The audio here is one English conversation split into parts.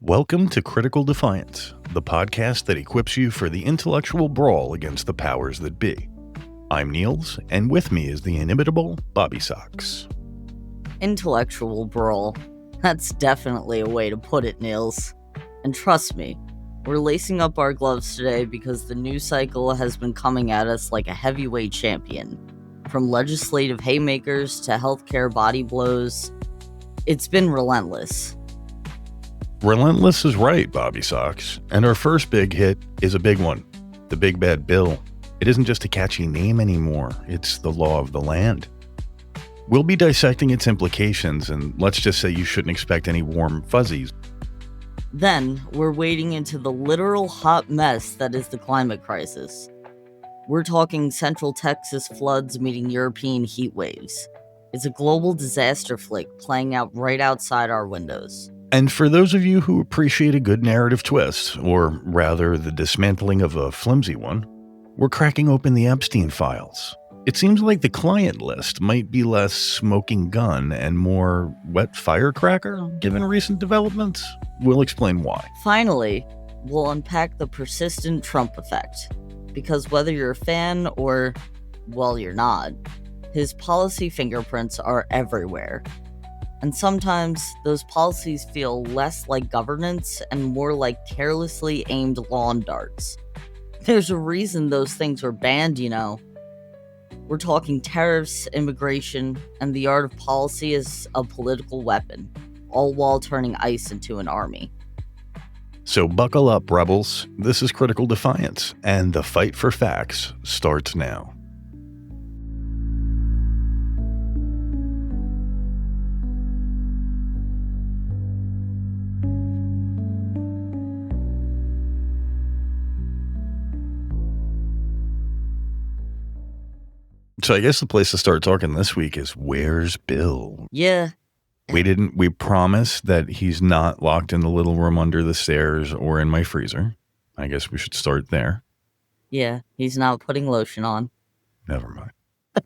Welcome to Critical Defiance, the podcast that equips you for the intellectual brawl against the powers that be. I'm Niels, and with me is the inimitable BobbySox. Intellectual brawl. That's definitely a way to put it, Niels. And trust me, we're lacing up our gloves today because the news cycle has been coming at us like a heavyweight champion. From legislative haymakers to healthcare body blows, it's been relentless. Relentless is right, BobbySox. And our first big hit is a big one. The Big Bad Bill. It isn't just a catchy name anymore. It's the law of the land. We'll be dissecting its implications, and let's just say you shouldn't expect any warm fuzzies. Then, we're wading into the literal hot mess that is the climate crisis. We're talking Central Texas floods meeting European heat waves. It's a global disaster flick playing out right outside our windows. And for those of you who appreciate a good narrative twist, or rather the dismantling of a flimsy one, we're cracking open the Epstein files. It seems like the client list might be less smoking gun and more wet firecracker, given recent developments. We'll explain why. Finally, we'll unpack the persistent Trump effect. Because whether you're a fan or, well, you're not, his policy fingerprints are everywhere. And sometimes those policies feel less like governance and more like carelessly aimed lawn darts. There's a reason those things were banned, you know. We're talking tariffs, immigration, and the art of policy as a political weapon, all while turning ICE into an army. So buckle up, rebels. This is Critical Defiance, and the fight for facts starts now. So I guess the place to start talking this week is where's Bill? Yeah. We promised that he's not locked in the little room under the stairs or in my freezer. I guess we should start there. Yeah, he's not putting lotion on. Never mind.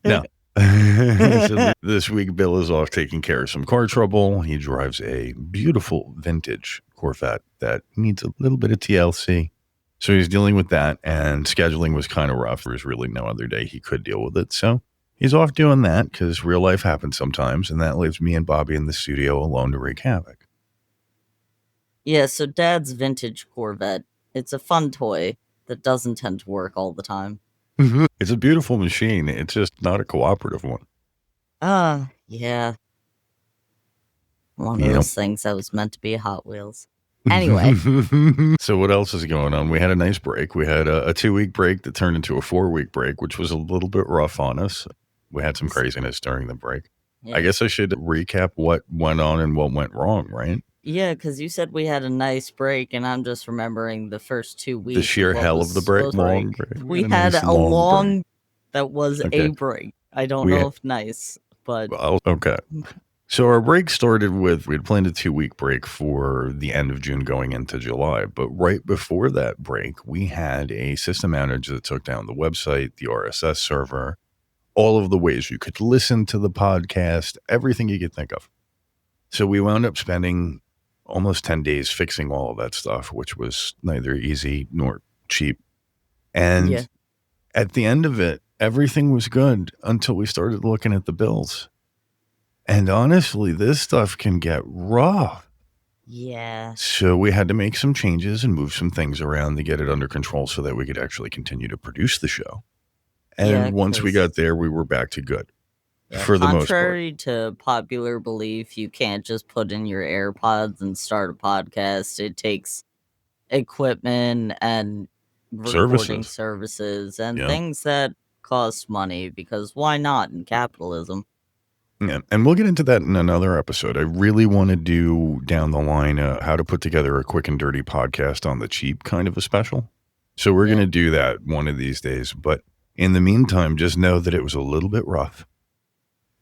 No. So this week, Bill is off taking care of some car trouble. He drives a beautiful vintage Corvette that needs a little bit of TLC. So he's dealing with that, and scheduling was kind of rough. There was really no other day he could deal with it. So he's off doing that because real life happens sometimes, and that leaves me and Bobby in the studio alone to wreak havoc. Yeah, so Dad's vintage Corvette. It's a fun toy that doesn't tend to work all the time. It's a beautiful machine. It's just not a cooperative one. Yeah. One of those things that was meant to be a Hot Wheels. Anyway. So what else is going on? We had a nice break. We had a 2-week break that turned into a 4-week break, which was a little bit rough on us. We had some craziness during the break. Yeah. I guess I should recap what went on and what went wrong, right? Yeah, because you said we had a nice break, and I'm just remembering the first 2 weeks. The sheer hell of the break. Long break. We had a long that was a break. I don't know if nice, but... Well, okay. So our break started with, we had planned a 2-week break for the end of June going into July. But right before that break, we had a system outage that took down the website, the RSS server, all of the ways you could listen to the podcast, everything you could think of. So we wound up spending almost 10 days fixing all of that stuff, which was neither easy nor cheap. And at the end of it, everything was good until we started looking at the bills. And honestly, this stuff can get rough. Yeah. So we had to make some changes and move some things around to get it under control so that we could actually continue to produce the show. And once we got there, we were back to good. For the most part. Contrary to popular belief, you can't just put in your AirPods and start a podcast. It takes equipment and recording services and things that cost money, because why not in capitalism? Yeah, and we'll get into that in another episode. I really want to do down the line how to put together a quick and dirty podcast on the cheap kind of a special. So we're going to do that one of these days. But in the meantime, just know that it was a little bit rough.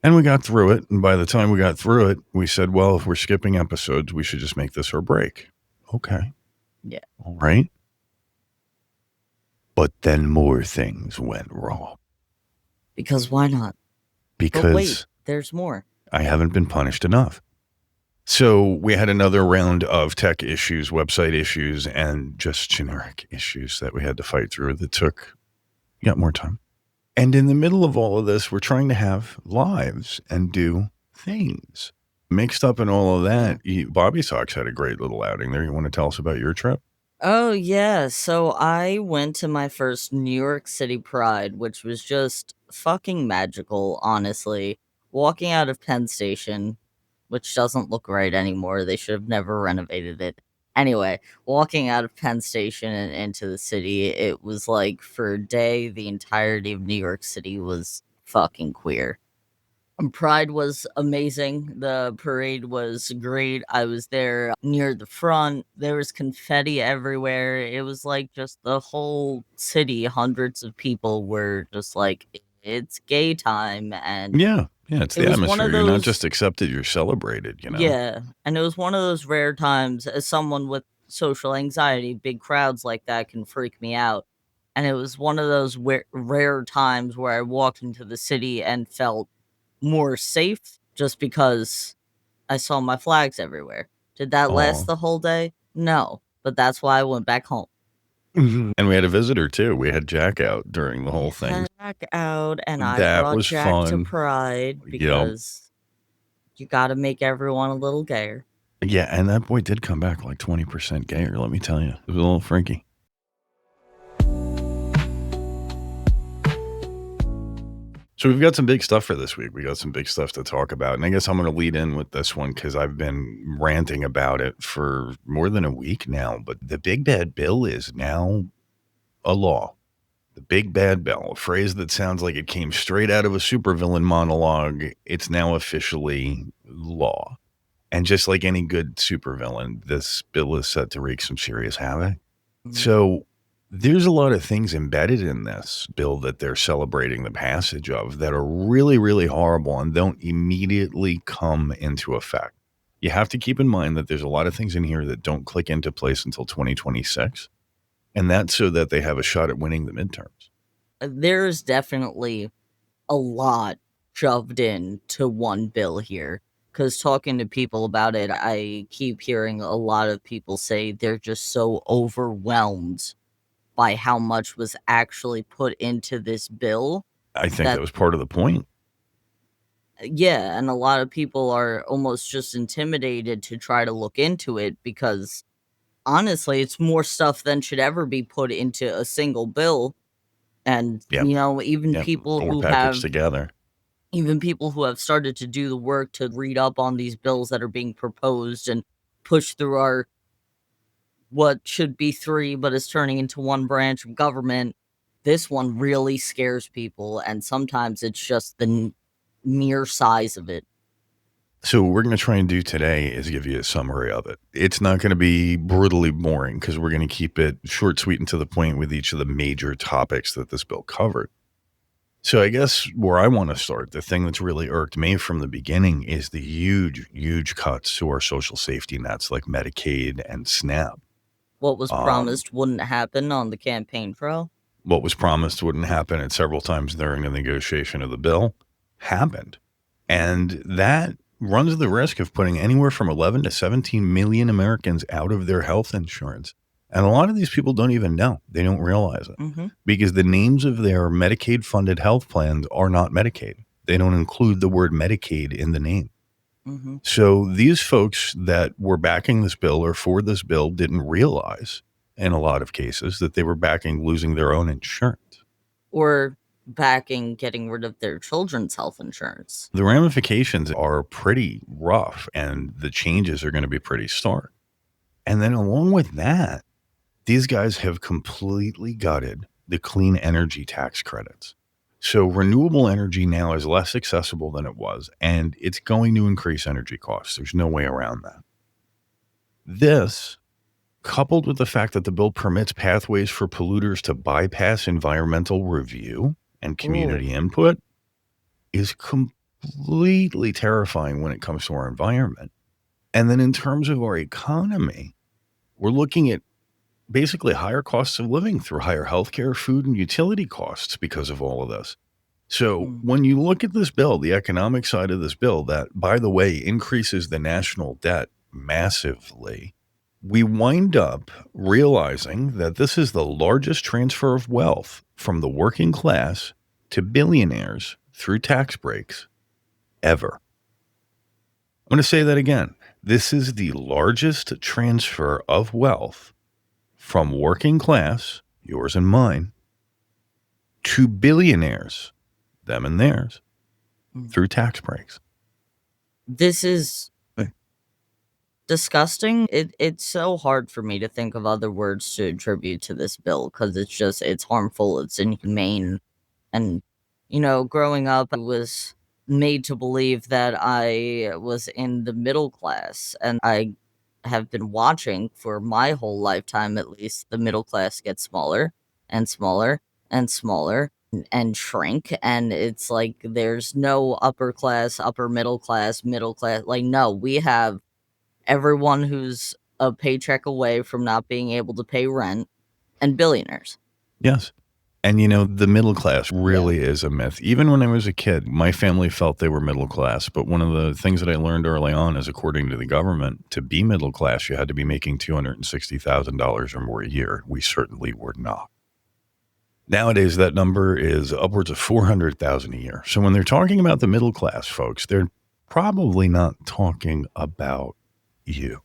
And we got through it. And by the time we got through it, we said, well, if we're skipping episodes, we should just make this our break. Okay. Yeah. All right. But then more things went wrong. Because why not? Because... But wait, there's more. I haven't been punished enough. So we had another round of tech issues, website issues, and just generic issues that we had to fight through that got more time. And in the middle of all of this, we're trying to have lives and do things. Mixed up in all of that, BobbySox had a great little outing there. You want to tell us about your trip? Oh, yeah. So I went to my first New York City Pride, which was just fucking magical, honestly. Walking out of Penn Station, which doesn't look right anymore. They should have never renovated it. Anyway, walking out of Penn Station and into the city, it was like for a day, the entirety of New York City was fucking queer. Pride was amazing. The parade was great. I was there near the front. There was confetti everywhere. It was like just the whole city, hundreds of people were just like, it's gay time. And Yeah. Yeah. It's it the was one atmosphere. of You're not those, just accepted, you're celebrated, yeah. And it was one of those rare times, as someone with social anxiety, big crowds like that can freak me out. And it was one of those rare times where I walked into the city and felt more safe just because I saw my flags everywhere. Did that last Oh. the whole day? No, but that's why I went back home. And we had a visitor too. We had Jack out during the We whole thing. had Jack out, and I That brought was Jack to fun. Pride Yep. because you gotta make everyone a little gayer. Yeah, and that boy did come back like 20% gayer, let me tell you. It was a little freaky. So we've got some big stuff for this week. We got some big stuff to talk about. And I guess I'm going to lead in with this one because I've been ranting about it for more than a week now. But the big bad bill is now a law. The big bad bill, a phrase that sounds like it came straight out of a supervillain monologue. It's now officially law. And just like any good supervillain, this bill is set to wreak some serious havoc. So there's a lot of things embedded in this bill that they're celebrating the passage of that are really, really horrible and don't immediately come into effect. You have to keep in mind that there's a lot of things in here that don't click into place until 2026. And that's so that they have a shot at winning the midterms. There's definitely a lot shoved into one bill here. Because talking to people about it, I keep hearing a lot of people say they're just so overwhelmed by how much was actually put into this bill I think that that was part of the point. yeah, and a lot of people are almost just intimidated to try to look into it because honestly, it's more stuff than should ever be put into a single bill. And Yep. even Yep. people All who packaged have together. started to do the work to read up on these bills that are being proposed and pushed through our what should be three but is turning into one branch of government. This one really scares people, and sometimes it's just the mere size of it. So what we're going to try and do today is give you a summary of it. It's not going to be brutally boring because we're going to keep it short, sweet, and to the point with each of the major topics that this bill covered. So I guess where I want to start, the thing that's really irked me from the beginning is the huge, huge cuts to our social safety nets like Medicaid and SNAP. What was promised wouldn't happen on the campaign trail. What was promised wouldn't happen, and several times during the negotiation of the bill happened. And that runs the risk of putting anywhere from 11 to 17 million Americans out of their health insurance. And a lot of these people don't even know. They don't realize it because the names of their Medicaid funded health plans are not Medicaid. They don't include the word Medicaid in the name. So these folks that were backing this bill or for this bill didn't realize in a lot of cases that they were backing losing their own insurance. Or backing getting rid of their children's health insurance. The ramifications are pretty rough and the changes are going to be pretty stark. And then along with that, these guys have completely gutted the clean energy tax credits. So renewable energy now is less accessible than it was, and it's going to increase energy costs. There's no way around that. This, coupled with the fact that the bill permits pathways for polluters to bypass environmental review and community input, is completely terrifying when it comes to our environment. And then in terms of our economy, we're looking at basically higher costs of living through higher healthcare, food, and utility costs because of all of this. So when you look at this bill, the economic side of this bill, that, by the way, increases the national debt massively, we wind up realizing that this is the largest transfer of wealth from the working class to billionaires through tax breaks ever. I'm going to say that again. This is the largest transfer of wealth from working class, yours and mine, to billionaires, them and theirs, through tax breaks. This is disgusting. It's so hard for me to think of other words to attribute to this bill because it's harmful, it's inhumane. And, growing up, I was made to believe that I was in the middle class, and I have been watching for my whole lifetime, at least, the middle class get smaller and smaller and smaller and shrink. And it's like there's no upper class, upper middle class, middle class. Like, no, we have everyone who's a paycheck away from not being able to pay rent and billionaires. Yes. And the middle class really is a myth. Even when I was a kid, my family felt they were middle class. But one of the things that I learned early on is, according to the government, to be middle class, you had to be making $260,000 or more a year. We certainly were not. Nowadays, that number is upwards of $400,000 a year. So when they're talking about the middle class, folks, they're probably not talking about you.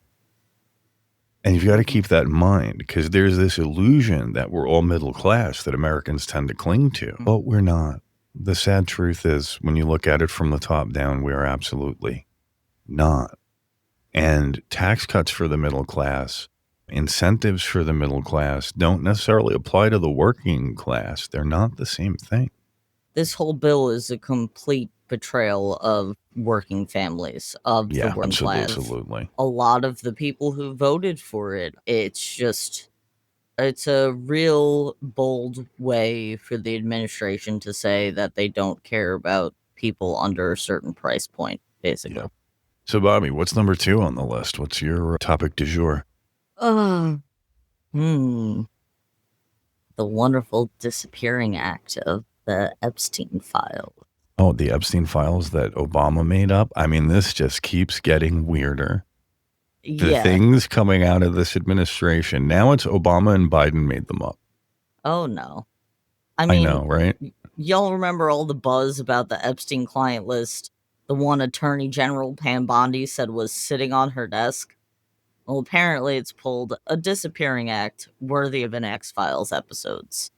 And you've got to keep that in mind, because there's this illusion that we're all middle class that Americans tend to cling to, but we're not. The sad truth is, when you look at it from the top down, we are absolutely not. And tax cuts for the middle class, incentives for the middle class don't necessarily apply to the working class. They're not the same thing. This whole bill is a complete betrayal of working families, of the working class. Absolutely. A lot of the people who voted for it, it's a real bold way for the administration to say that they don't care about people under a certain price point, basically. Yeah. So, Bobby, what's number 2 on the list? What's your topic du jour? The wonderful disappearing act of the Epstein files. Oh, the Epstein files that Obama made up? I mean, this just keeps getting weirder. The things coming out of this administration, now it's Obama and Biden made them up. Oh, no. I mean, know, right? Y'all remember all the buzz about the Epstein client list, the one Attorney General Pam Bondi said was sitting on her desk? Well, apparently it's pulled a disappearing act worthy of an X-Files episodes.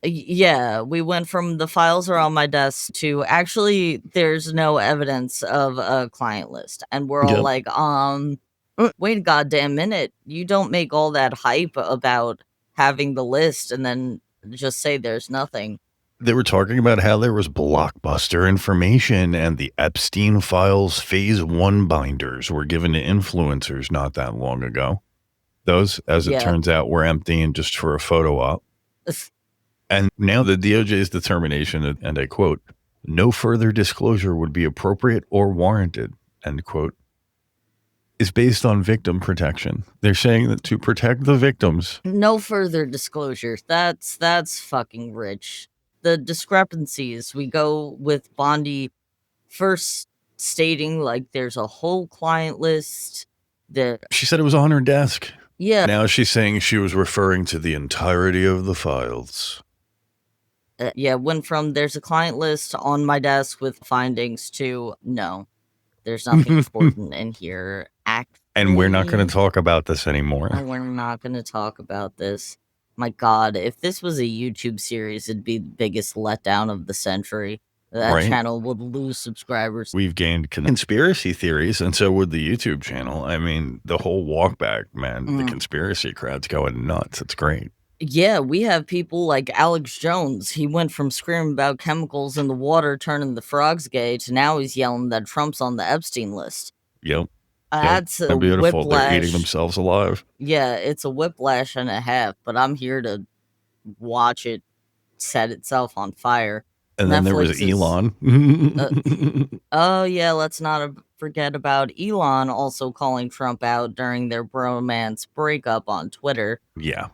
Yeah, we went from the files are on my desk to actually there's no evidence of a client list. And we're all like, wait a goddamn minute. You don't make all that hype about having the list and then just say there's nothing. They were talking about how there was blockbuster information, and the Epstein files phase 1 binders were given to influencers not that long ago. Those, as it turns out, were empty and just for a photo op. And now the DOJ's determination, and I quote, "no further disclosure would be appropriate or warranted," end quote, is based on victim protection. They're saying that to protect the victims. No further disclosure. That's fucking rich. The discrepancies, we go with Bondi first stating like there's a whole client list. She said it was on her desk. Yeah. Now she's saying she was referring to the entirety of the files. Went from there's a client list on my desk with findings to no, there's nothing important in here. And we're not going to talk about this anymore. We're not going to talk about this. My God, if this was a YouTube series, it'd be the biggest letdown of the century. That channel would lose subscribers. We've gained conspiracy theories, and so would the YouTube channel. I mean, the whole walkback, man, the conspiracy crowd's going nuts. It's great. Yeah, we have people like Alex Jones. He went from screaming about chemicals in the water turning the frogs gay to now he's yelling that Trump's on the Epstein list. Yep. That's a beautiful. Whiplash. They're eating themselves alive. Yeah, it's a whiplash and a half, but I'm here to watch it set itself on fire. And then there was Elon. Oh, yeah, let's not forget about Elon also calling Trump out during their bromance breakup on Twitter. Yeah.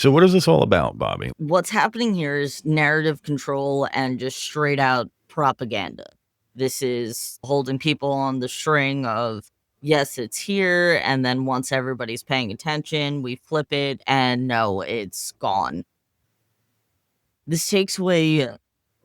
So what is this all about, Bobby? What's happening here is narrative control and just straight out propaganda. This is holding people on the string of, yes, it's here. And then once everybody's paying attention, we flip it and no, it's gone. This takes away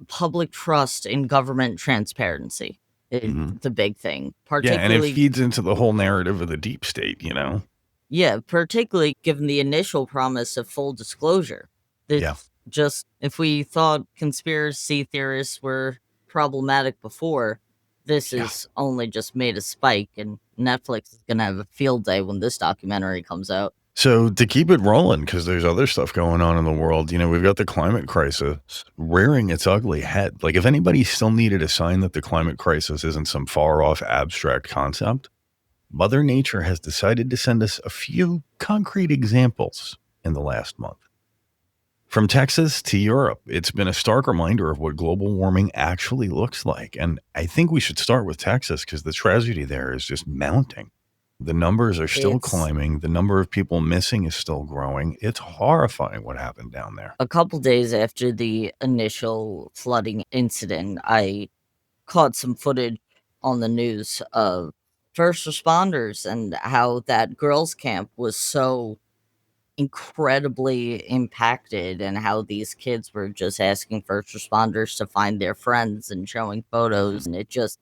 public trust in government transparency. It's Mhm. the big thing, Yeah, and it particularly. feeds into the whole narrative of the deep state, you know? Yeah, particularly given the initial promise of full disclosure. Yeah. It's just, if we thought conspiracy theorists were problematic before, this Yeah. has only just made a spike, and Netflix is going to have a field day when this documentary comes out. So to keep it rolling, because there's other stuff going on in the world, we've got the climate crisis rearing its ugly head. Like, if anybody still needed a sign that the climate crisis isn't some far off abstract concept, Mother Nature has decided to send us a few concrete examples in the last month. From Texas to Europe, it's been a stark reminder of what global warming actually looks like. And I think we should start with Texas because the tragedy there is just mounting. The numbers are still It's climbing. The number of people missing is still growing. It's horrifying what happened down there. a couple days after the initial flooding incident. I caught some footage on the news of first responders and how that girls' camp was so incredibly impacted, and how these kids were just asking first responders to find their friends and showing photos, and it just,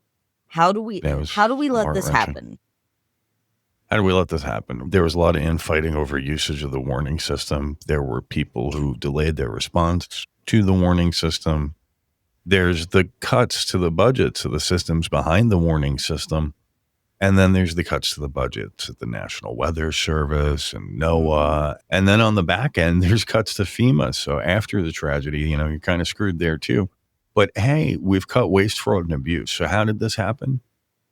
how do we It was how do we let heart this wrenching. happen? How do we let this happen? There was a lot of infighting over usage of the warning system. There were people who delayed their response to the warning system. There's the cuts to the budgets of the systems behind the warning system. And then there's the cuts to the budgets at the National Weather Service and NOAA. And then on the back end, there's cuts to FEMA. So after the tragedy, you're kind of screwed there too. But hey, we've cut waste, fraud, and abuse. So how did this happen?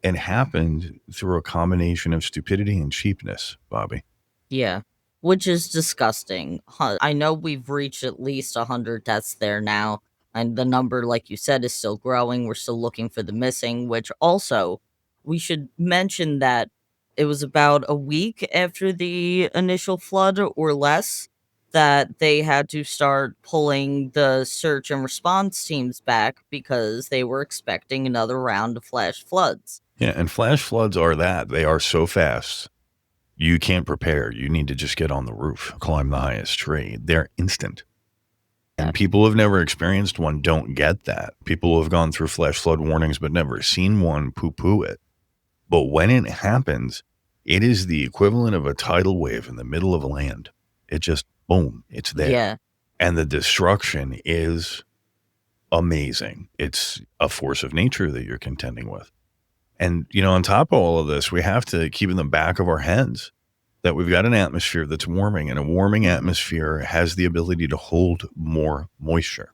It happened through a combination of stupidity and cheapness, Bobby. Yeah, which is disgusting. I know we've reached at least 100 deaths there now, and the number, like you said, is still growing. We're still looking for the missing, which also, we should mention that it was about a week after the initial flood or less that they had to start pulling the search and response teams back because they were expecting another round of flash floods. Yeah, and flash floods are that. They are so fast. You can't prepare. You need to just get on the roof, climb the highest tree. They're instant. And people who have never experienced one don't get that. People who have gone through flash flood warnings but never seen one poo-poo it. But when it happens, it is the equivalent of a tidal wave in the middle of land. It just, boom, it's there. Yeah. And the destruction is amazing. It's a force of nature that you're contending with. And, on top of all of this, we have to keep in the back of our heads that we've got an atmosphere that's warming, and a warming atmosphere has the ability to hold more moisture.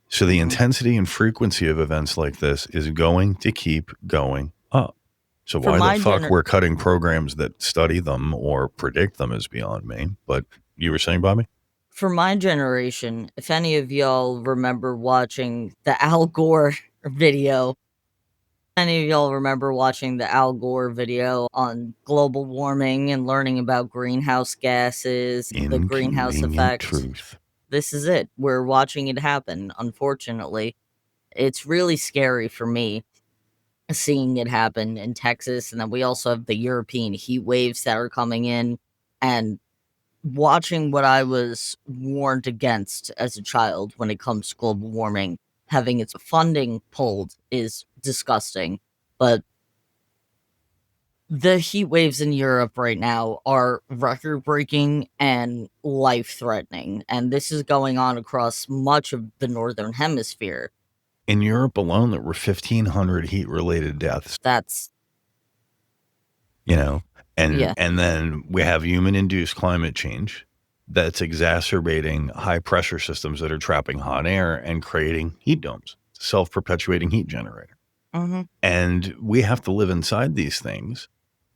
So the intensity and frequency of events like this is going to keep going up. So For why the my fuck we're cutting programs that study them or predict them is beyond me. But you were saying, Bobby? For my generation, if any of y'all remember watching the Al Gore video, any of y'all remember watching the Al Gore video on global warming and learning about greenhouse gases, the greenhouse Inconvenient effect, truth. this is it. We're watching it happen, unfortunately. It's really scary for me seeing it happen in Texas. And then we also have the European heat waves that are coming in, and watching what I was warned against as a child when it comes to global warming, having its funding pulled, is disgusting. But the heat waves in Europe right now are record breaking and life threatening. And this is going on across much of the Northern Hemisphere. In Europe alone, there were 1,500 heat-related deaths. That's, and yeah. and then we have human-induced climate change that's exacerbating high-pressure systems that are trapping hot air and creating heat domes, self-perpetuating heat generator. Mm-hmm. And we have to live inside these things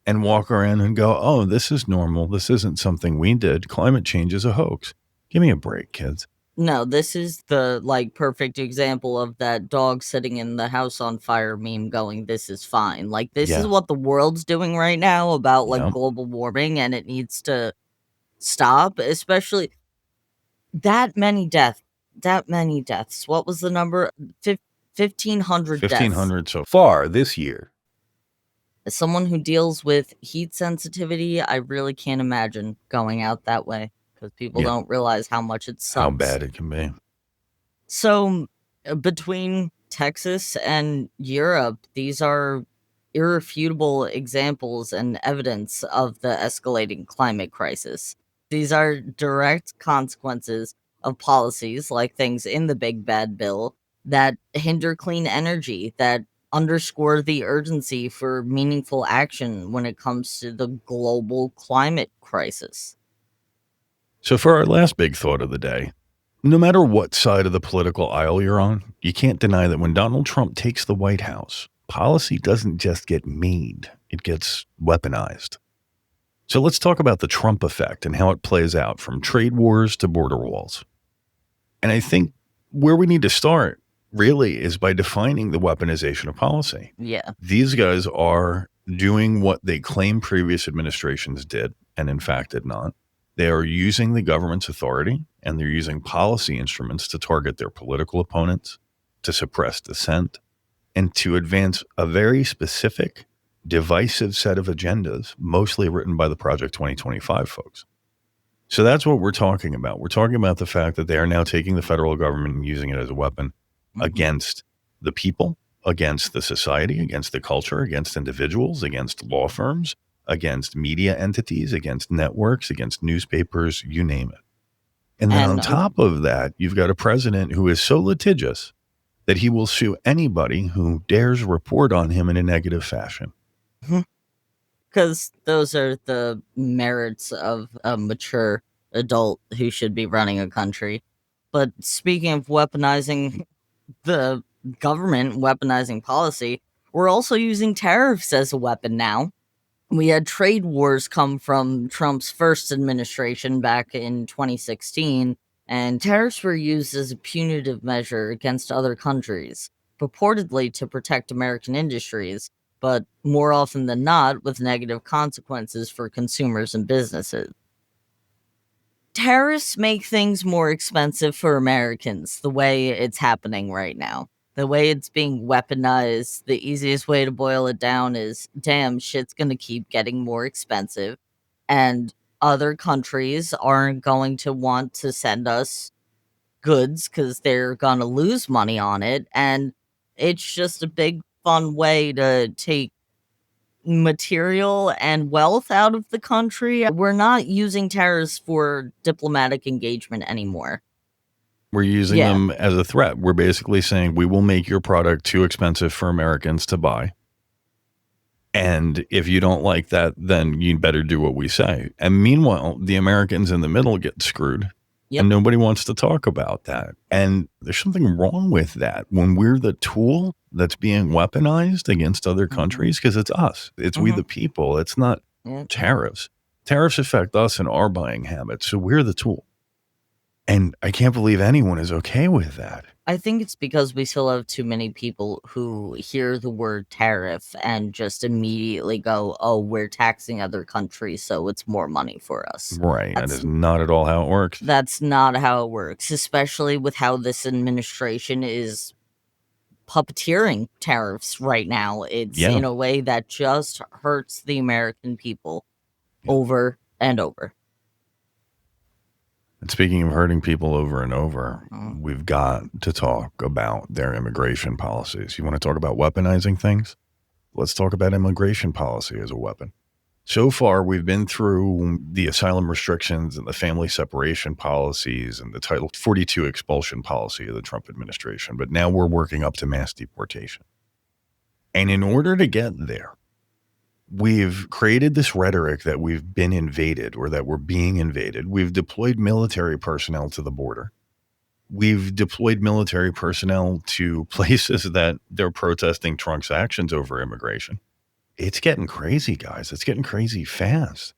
and walk around and go, oh, this is normal. This isn't something we did. Climate change is a hoax. Give me a break, kids. No, this is the perfect example of that dog sitting in the house on fire meme going, this is fine. This is what the world's doing right now about Yep. global warming, and it needs to stop, especially that many deaths. What was the number? 1,500 deaths. 1,500 so far this year. As someone who deals with heat sensitivity, I really can't imagine going out that way because people Yeah. don't realize how much it sucks. How bad it can be. So, between Texas and Europe, these are irrefutable examples and evidence of the escalating climate crisis. These are direct consequences of policies like things in the Big Bad Bill that hinder clean energy, that underscore the urgency for meaningful action when it comes to the global climate crisis. So for our last big thought of the day, no matter what side of the political aisle you're on, you can't deny that when Donald Trump takes the White House, policy doesn't just get made, it gets weaponized. So let's talk about the Trump effect and how it plays out from trade wars to border walls. And I think where we need to start really is by defining the weaponization of policy. Yeah. These guys are doing what they claim previous administrations did, and in fact did not. They are using the government's authority and they're using policy instruments to target their political opponents, to suppress dissent, and to advance a very specific, divisive set of agendas, mostly written by the Project 2025 folks. So that's what we're talking about. We're talking about the fact that they are now taking the federal government and using it as a weapon against the people, against the society, against the culture, against individuals, against law firms, against media entities, against networks, against newspapers, you name it. And then on top of that, you've got a president who is so litigious that he will sue anybody who dares report on him in a negative fashion. Because those are the merits of a mature adult who should be running a country. But speaking of weaponizing the government, weaponizing policy, we're also using tariffs as a weapon now. We had trade wars come from Trump's first administration back in 2016, and tariffs were used as a punitive measure against other countries, purportedly to protect American industries, but more often than not with negative consequences for consumers and businesses. Tariffs make things more expensive for Americans, the way it's happening right now. The way it's being weaponized, the easiest way to boil it down is, damn, shit's gonna keep getting more expensive, and other countries aren't going to want to send us goods because they're gonna lose money on it, and it's just a big fun way to take material and wealth out of the country. We're not using tariffs for diplomatic engagement anymore. We're using them as a threat. We're basically saying we will make your product too expensive for Americans to buy. And if you don't like that, then you better do what we say. And meanwhile, the Americans in the middle get screwed. Yep. And nobody wants to talk about that. And there's something wrong with that when we're the tool that's being weaponized against other countries, because it's us. It's we the people. It's not tariffs. Tariffs affect us and our buying habits. So we're the tool. And I can't believe anyone is okay with that. I think it's because we still have too many people who hear the word tariff and just immediately go, oh, we're taxing other countries, so it's more money for us. Right. That is not at all how it works. That's not how it works, especially with how this administration is puppeteering tariffs right now. It's in a way that just hurts the American people over and over. And speaking of hurting people over and over, we've got to talk about their immigration policies. You want to talk about weaponizing things? Let's talk about immigration policy as a weapon. So far, we've been through the asylum restrictions and the family separation policies and the Title 42 expulsion policy of the Trump administration. But now we're working up to mass deportation. And in order to get there, we've created this rhetoric that we've been invaded or that we're being invaded. We've deployed military personnel to the border. We've deployed military personnel to places that they're protesting Trump's actions over immigration. It's getting crazy, guys. It's getting crazy fast.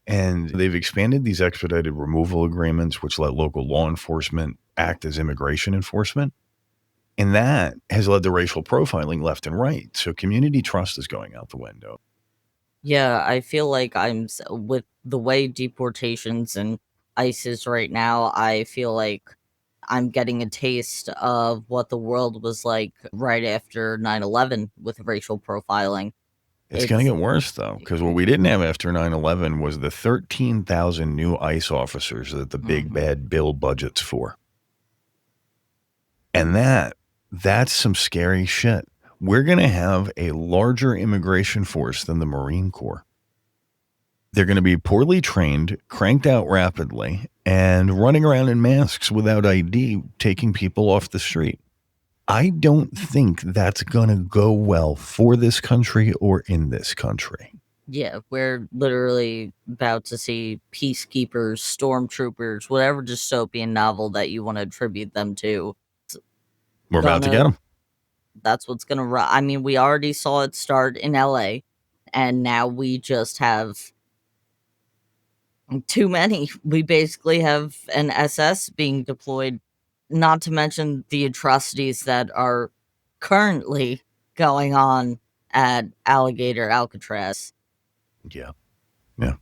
And they've expanded these expedited removal agreements, which let local law enforcement act as immigration enforcement. And that has led to racial profiling left and right. So community trust is going out the window. Yeah, I feel like with the way deportations and ICE is right now, I feel like I'm getting a taste of what the world was like right after 9/11 with racial profiling. It's going to It's get worse, though, because what we didn't have after 9/11 was the 13,000 new ICE officers that the big Mhm. bad bill budgets for. And that's some scary shit. We're going to have a larger immigration force than the Marine Corps. They're going to be poorly trained, cranked out rapidly, and running around in masks without ID, taking people off the street. I don't think that's going to go well for this country or in this country. Yeah, we're literally about to see peacekeepers, stormtroopers, whatever dystopian novel that you want to attribute them to. It's We're about to gonna get them. that's what's gonna I mean, we already saw it start in LA, and now we just have too many. We basically have an SS being deployed, not to mention the atrocities that are currently going on at Alligator Alcatraz. Yeah. Yeah.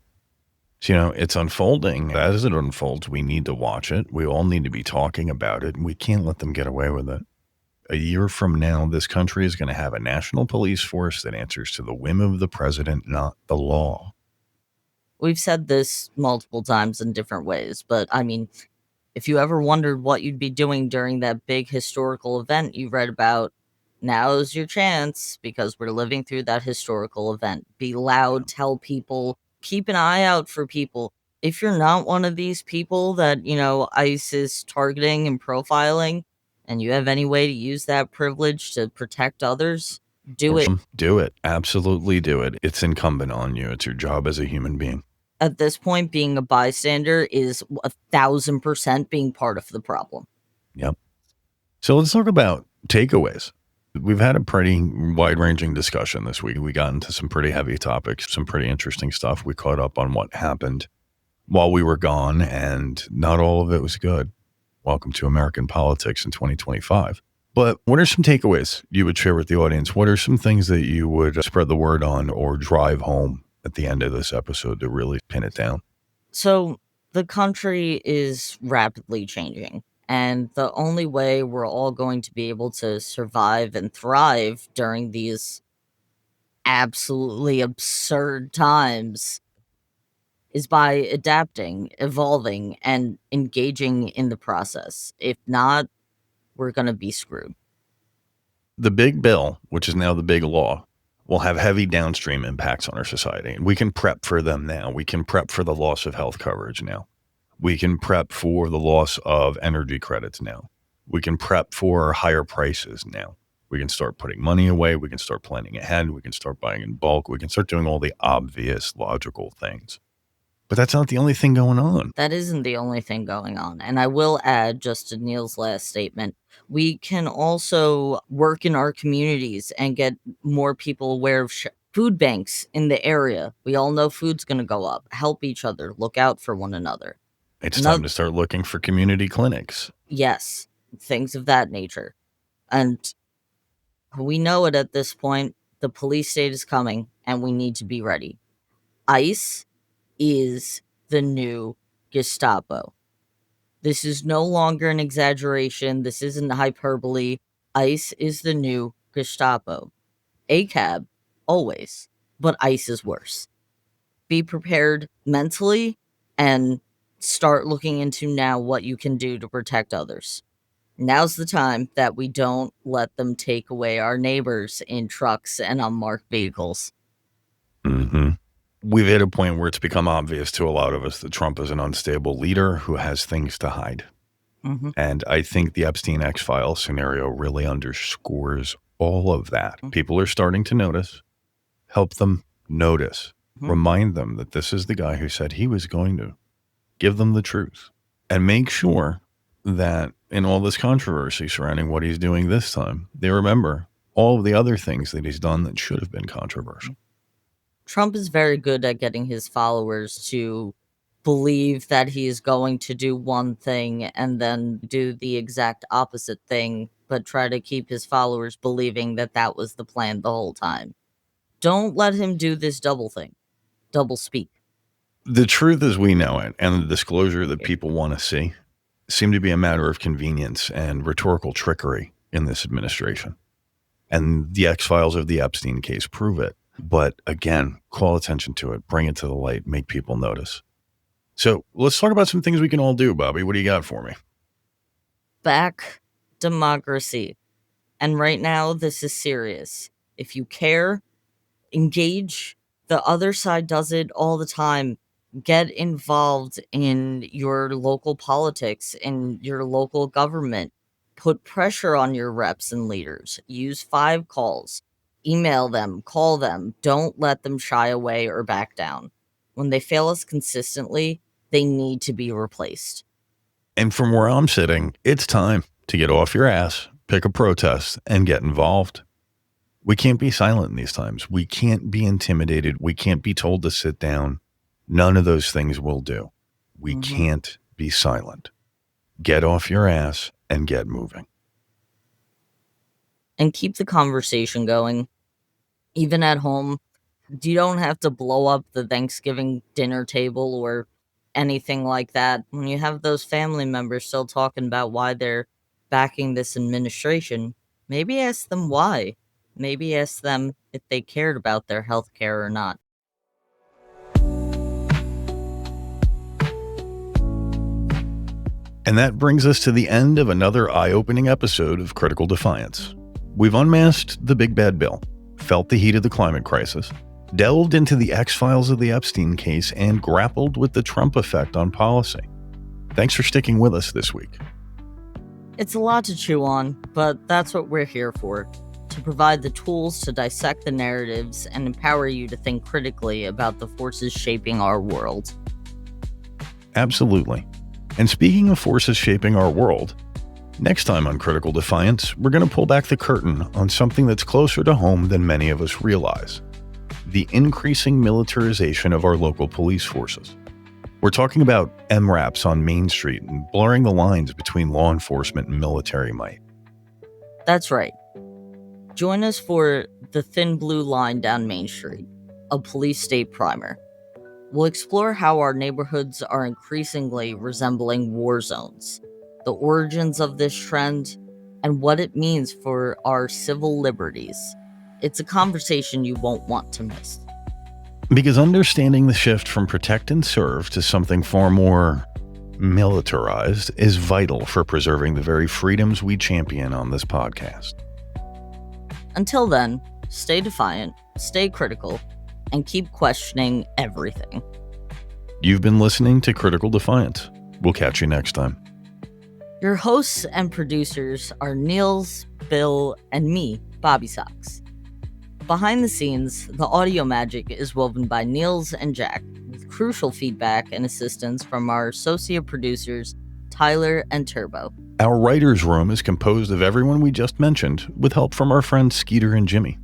So, it's unfolding. As it unfolds, we need to watch it. We all need to be talking about it, and we can't let them get away with it. A year from now, this country is going to have a national police force that answers to the whim of the president, not the law. We've said this multiple times in different ways, but I mean, if you ever wondered what you'd be doing during that big historical event you read about, now's your chance because we're living through that historical event. Be Yeah. loud, tell people, keep an eye out for people. If you're not one of these people that, ICE is targeting and profiling, and you have any way to use that privilege to protect others, do it. Do it. Absolutely do it. It's incumbent on you. It's your job as a human being. At this point, being a bystander is 1,000% being part of the problem. Yep. So let's talk about takeaways. We've had a pretty wide ranging discussion this week. We got into some pretty heavy topics, some pretty interesting stuff. We caught up on what happened while we were gone, and not all of it was good. Welcome to American politics in 2025. But what are some takeaways you would share with the audience? What are some things that you would spread the word on or drive home at the end of this episode to really pin it down? So the country is rapidly changing. And the only way we're all going to be able to survive and thrive during these absolutely absurd times is by adapting, evolving, and engaging in the process. If not, we're going to be screwed. The big bill, which is now the big law, will have heavy downstream impacts on our society. And we can prep for them now. We can prep for the loss of health coverage now. We can prep for the loss of energy credits now. We can prep for higher prices now. We can start putting money away. We can start planning ahead. We can start buying in bulk. We can start doing all the obvious logical things. But that's not the only thing going on. That isn't the only thing going on. And I will add, just to Neil's last statement, we can also work in our communities and get more people aware of food banks in the area. We all know food's going to go up. Help each other, look out for one another. It's time Another, to start looking for community clinics. yes, things of that nature. And we know it at this point. The police state is coming, and we need to be ready. ICE is the new Gestapo. This is no longer an exaggeration. This isn't hyperbole. ICE is the new Gestapo. ACAB, always, but ICE is worse. Be prepared mentally and start looking into now what you can do to protect others. Now's the time that we don't let them take away our neighbors in trucks and unmarked vehicles. Mm-hmm. We've hit a point where it's become obvious to a lot of us that Trump is an unstable leader who has things to hide. Mm-hmm. And I think the Epstein X-Files scenario really underscores all of that. Mm-hmm. People are starting to notice. Help them notice. Mm-hmm. Remind them that this is the guy who said he was going to give them the truth. And make sure that in all this controversy surrounding what he's doing this time, they remember all of the other things that he's done that should have been controversial. Trump is very good at getting his followers to believe that he is going to do one thing and then do the exact opposite thing, but try to keep his followers believing that that was the plan the whole time. Don't let him do this double speak. The truth as we know it and the disclosure that people want to see seem to be a matter of convenience and rhetorical trickery in this administration. And the X-Files of the Epstein case prove it. But again, call attention to it, bring it to the light, make people notice. So let's talk about some things we can all do, Bobby. What do you got for me? Back democracy. And right now, this is serious. If you care, engage. The other side does it all the time. Get involved in your local politics, in your local government. Put pressure on your reps and leaders. Use 5 calls. Email them, call them. Don't let them shy away or back down. When they fail us consistently, they need to be replaced. And from where I'm sitting, it's time to get off your ass, pick a protest, and get involved. We can't be silent in these times. We can't be intimidated. We can't be told to sit down. None of those things will do. We can't be silent. Get off your ass and get moving. And keep the conversation going. Even at home, you don't have to blow up the Thanksgiving dinner table or anything like that. When you have those family members still talking about why they're backing this administration, maybe ask them why. Maybe ask them if they cared about their health care or not. And that brings us to the end of another eye-opening episode of Critical Defiance. We've unmasked the big bad bill, felt the heat of the climate crisis, delved into the X-Files of the Epstein case, and grappled with the Trump effect on policy. Thanks for sticking with us this week. It's a lot to chew on, but that's what we're here for, to provide the tools to dissect the narratives and empower you to think critically about the forces shaping our world. Absolutely. And speaking of forces shaping our world, next time on Critical Defiance, we're going to pull back the curtain on something that's closer to home than many of us realize: the increasing militarization of our local police forces. We're talking about MRAPs on Main Street and blurring the lines between law enforcement and military might. That's right. Join us for The Thin Blue Line Down Main Street, a police state primer. We'll explore how our neighborhoods are increasingly resembling war zones, the origins of this trend, and what it means for our civil liberties. It's a conversation you won't want to miss. Because understanding the shift from protect and serve to something far more militarized is vital for preserving the very freedoms we champion on this podcast. Until then, stay defiant, stay critical, and keep questioning everything. You've been listening to Critical Defiance. We'll catch you next time. Your hosts and producers are Neils, Bill, and me, BobbySox. Behind the scenes, the audio magic is woven by Niels and Jack, with crucial feedback and assistance from our associate producers, Tyler and Turbo. Our writer's room is composed of everyone we just mentioned, with help from our friends Skeeter and Jimmy.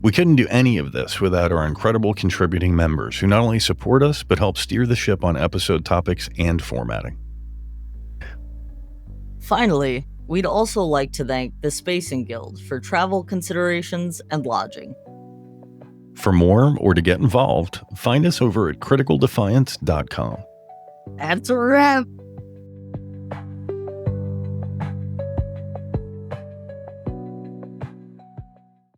We couldn't do any of this without our incredible contributing members who not only support us, but help steer the ship on episode topics and formatting. Finally, we'd also like to thank the Spacing Guild for travel considerations and lodging. For more or to get involved, find us over at criticaldefiance.com. That's a wrap!